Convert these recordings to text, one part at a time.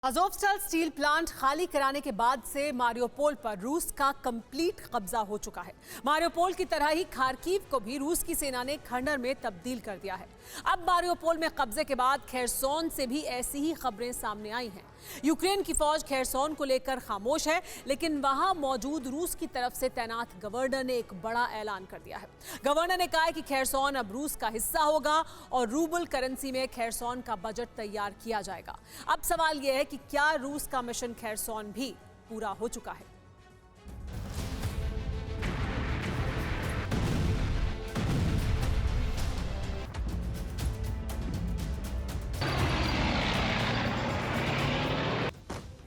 Azovstal steel plant खाली कराने के बाद से मारियोपोल पर रूस का कंप्लीट कब्जा हो चुका है। मारियोपोल की तरह ही खार्किव को भी रूस की सेना ने खंडर में तब्दील कर दिया है। अब मारियोपोल में कब्जे के बाद खेरसोन से भी ऐसी ही खबरें सामने आई हैं। यूक्रेन की फौज खेरसोन को लेकर खामोश है, लेकिन वहां मौजूद रूस की तरफ से तैनात गवर्नर ने एक बड़ा ऐलान कर दिया है। गवर्नर ने कहा है कि खेरसोन अब रूस का हिस्सा होगा और रूबल करेंसी में खेरसोन का बजट तैयार किया जाएगा। अब सवाल यह है कि क्या रूस का मिशन खेरसोन भी पूरा हो चुका है?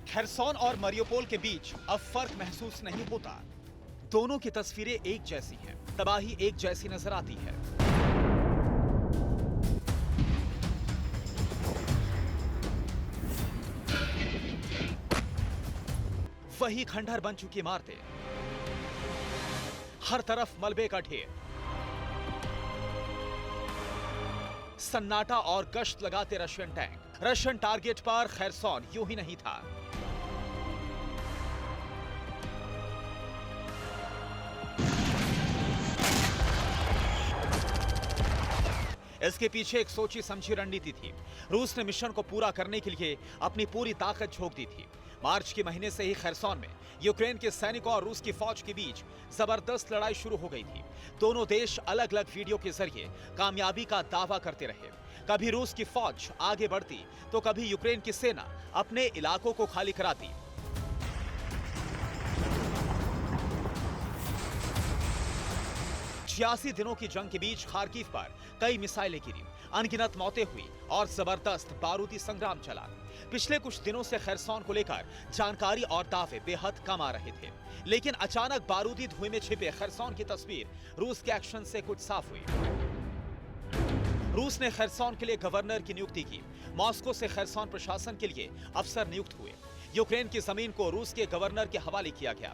खेरसोन और मारियोपोल के बीच अब फर्क महसूस नहीं होता। दोनों की तस्वीरें एक जैसी हैं, तबाही एक जैसी नजर आती है। वही खंडहर बन चुकी इमारतें, हर तरफ मलबे का ढेर, सन्नाटा और गश्त लगाते रशियन टैंक। रशियन टारगेट पर खेरसोन यूं ही नहीं था। इसके पीछे एक सोची समझी रणनीति थी। रूस ने मिशन को पूरा करने के लिए अपनी पूरी ताकत झोंक दी थी। मार्च के महीने से ही खेरसोन में यूक्रेन के सैनिकों और रूस की फौज के बीच जबरदस्त लड़ाई शुरू हो गई थी। दोनों देश अलग अलग वीडियो के जरिए कामयाबी का दावा करते रहे। कभी रूस की फौज आगे बढ़ती तो कभी यूक्रेन की सेना अपने इलाकों को खाली कराती। छियासी दिनों की जंग के बीच खार्किव पर कई मिसाइलें गिरी, अनगिनत मौतें हुई और जबरदस्त बारूदी संग्राम चला। पिछले कुछ दिनों से खेरसोन को लेकर जानकारी और दावे बेहद कम आ रहे थे, लेकिन अचानक बारूदी धुएं में छिपे खेरसोन की तस्वीर रूस के एक्शन से कुछ साफ हुई। रूस ने खेरसोन के लिए गवर्नर की नियुक्ति की। मॉस्को से खेरसोन प्रशासन के लिए अफसर नियुक्त हुए। यूक्रेन की जमीन को रूस के गवर्नर के हवाले किया गया।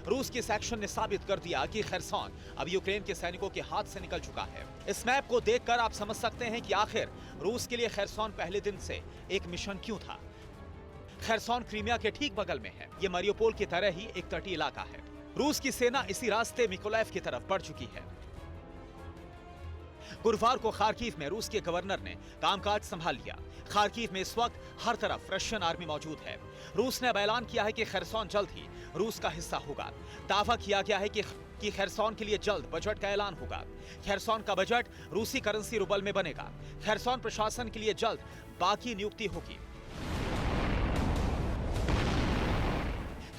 रूस के सेक्शन ने साबित कर दिया कि खेरसोन अब यूक्रेन के सैनिकों के हाथ से निकल चुका है। इस मैप को देखकर आप समझ सकते हैं कि आखिर रूस के लिए खेरसोन पहले दिन से एक मिशन क्यों था। खेरसोन क्रीमिया के ठीक बगल में है। यह मारियोपोल की तरह ही एक तटीय इलाका है। रूस की सेना इसी रास्ते मिकोलाइव की तरफ बढ़ चुकी है। गुरुवार को खार्किव में रूस के गवर्नर ने कामकाज संभाल लिया। खार्किव में इस वक्त हर तरफ रशियन आर्मी मौजूद है। रूस ने अब ऐलान किया है कि खेरसोन जल्द ही रूस का हिस्सा होगा। दावा किया गया है कि खेरसोन के लिए जल्द बजट का ऐलान होगा। खेरसोन का बजट रूसी करेंसी रूबल में बनेगा। खेरसोन प्रशासन के लिए जल्द बाकी नियुक्ति होगी।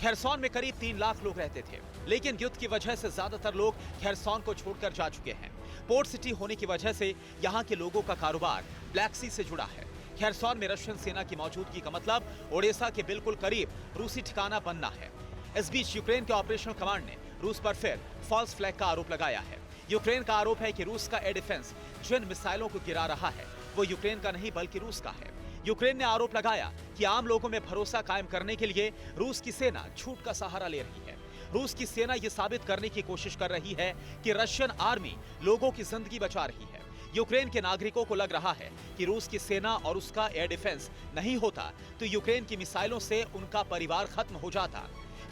खेरसोन में करीब 3 लाख लोग रहते थे, लेकिन युद्ध की वजह से ज्यादातर लोग खेरसोन को छोड़कर जा चुके हैं। पोर्ट सिटी होने की वजह से यहाँ के लोगों का कारोबार ब्लैक सी से जुड़ा है। खेरसोन में रशियन सेना की मौजूदगी का मतलब ओडेसा के बिल्कुल करीब रूसी ठिकाना बनना है। इस बीच यूक्रेन के ऑपरेशनल कमांड ने रूस पर फिर फॉल्स फ्लैग का आरोप लगाया है। यूक्रेन का आरोप है कि रूस का एयर डिफेंस जिन मिसाइलों को गिरा रहा है वो यूक्रेन का नहीं बल्कि रूस का है। यूक्रेन ने आरोप लगाया कि आम लोगों में भरोसा कायम करने के लिए रूस की सेना झूठ का सहारा ले रही है। रूस की सेना ये साबित करने की कोशिश कर रही है कि रशियन आर्मी लोगों की जिंदगी बचा रही है। यूक्रेन के नागरिकों को लग रहा है कि रूस की सेना और उसका एयर डिफेंस नहीं होता तो यूक्रेन की मिसाइलों से उनका परिवार खत्म हो जाता।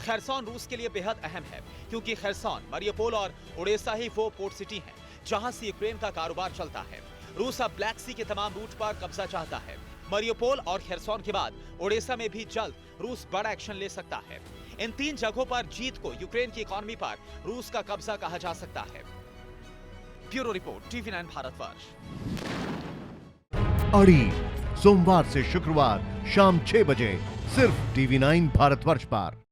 खेरसोन रूस के लिए बेहद अहम है, क्योंकि खेरसोन, मारियोपोल और ओडेसा ही वो पोर्ट सिटी हैं जहां से यूक्रेन का कारोबार चलता है। रूस अब ब्लैक सी के तमाम रूट पर कब्जा चाहता है। मारियोपोल और खेरसोन के बाद ओडेसा में भी जल्द रूस बड़ा एक्शन ले सकता है। इन 3 जगहों पर जीत को यूक्रेन की इकोनॉमी पर रूस का कब्जा कहा जा सकता है। Bureau report, TV9 Bharatvarsh. अड़ी सोमवार से शुक्रवार शाम 6 बजे सिर्फ TV9 भारतवर्ष पर।